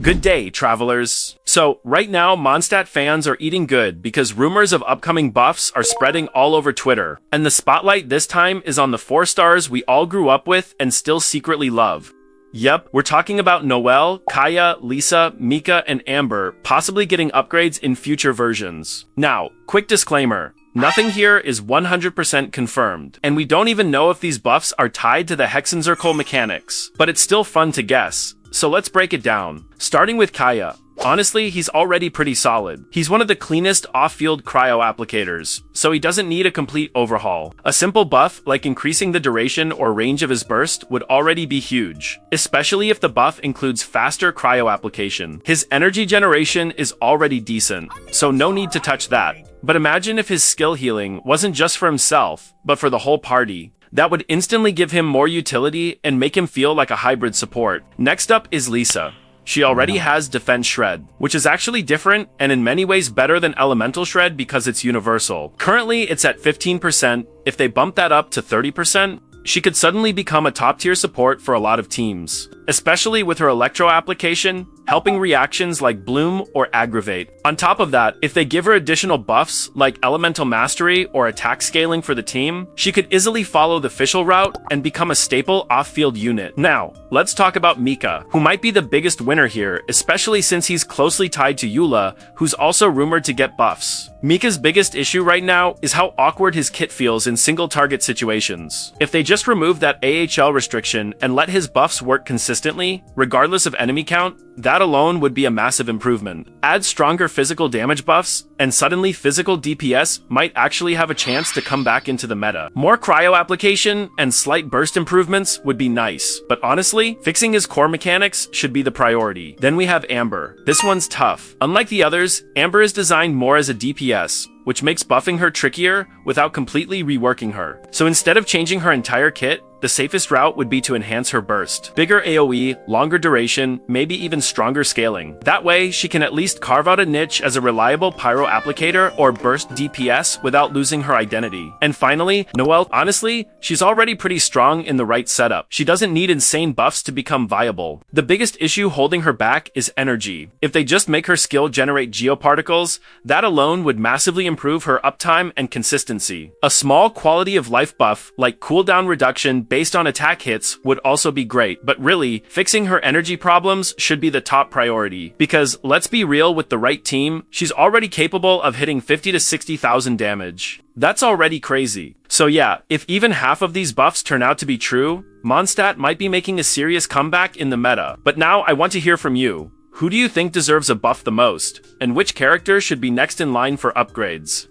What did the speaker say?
Good day, travelers. So, right now, Mondstadt fans are eating good because rumors of upcoming buffs are spreading all over Twitter. And the spotlight this time is on the 4 stars we all grew up with and still secretly love. Yep, we're talking about Noelle, Kaya, Lisa, Mika, and Amber possibly getting upgrades in future versions. Now, quick disclaimer. Nothing here is 100% confirmed, and we don't even know if these buffs are tied to the Hexenzirkel mechanics, but it's still fun to guess. So let's break it down. Starting with Kaya. Honestly, he's already pretty solid. He's one of the cleanest off-field cryo applicators, so he doesn't need a complete overhaul. A simple buff, like increasing the duration or range of his burst, would already be huge, especially if the buff includes faster cryo application. His energy generation is already decent, so no need to touch that. But imagine if his skill healing wasn't just for himself, but for the whole party. That would instantly give him more utility and make him feel like a hybrid support. Next up is Lisa. She already has Defense Shred, which is actually different and in many ways better than Elemental Shred because it's universal. Currently, it's at 15%. If they bump that up to 30%, she could suddenly become a top-tier support for a lot of teams, especially with her Electro application, helping reactions like Bloom or Aggravate. On top of that, if they give her additional buffs like Elemental Mastery or attack scaling for the team, she could easily follow the official route and become a staple off-field unit. Now, let's talk about Mika, who might be the biggest winner here, especially since he's closely tied to Eula, who's also rumored to get buffs. Mika's biggest issue right now is how awkward his kit feels in single-target situations. If they just remove that AHL restriction and let his buffs work consistently, regardless of enemy count, that alone would be a massive improvement. Add stronger physical damage buffs, and suddenly physical DPS might actually have a chance to come back into the meta. More cryo application and slight burst improvements would be nice, but honestly, fixing his core mechanics should be the priority. Then we have Amber. This one's tough. Unlike the others, Amber is designed more as a DPS, which makes buffing her trickier without completely reworking her. So instead of changing her entire kit, the safest route would be to enhance her burst. Bigger AoE, longer duration, maybe even stronger scaling. That way, she can at least carve out a niche as a reliable pyro applicator or burst DPS without losing her identity. And finally, Noelle. Honestly, she's already pretty strong in the right setup. She doesn't need insane buffs to become viable. The biggest issue holding her back is energy. If they just make her skill generate geoparticles, that alone would massively improve her uptime and consistency. A small quality of life buff, like cooldown reduction based on attack hits, would also be great, but really, fixing her energy problems should be the top priority, because let's be real, with the right team, she's already capable of hitting 50 to 60,000 damage. That's already crazy. So yeah, if even half of these buffs turn out to be true, Mondstadt might be making a serious comeback in the meta. But now I want to hear from you. Who do you think deserves a buff the most? And which character should be next in line for upgrades?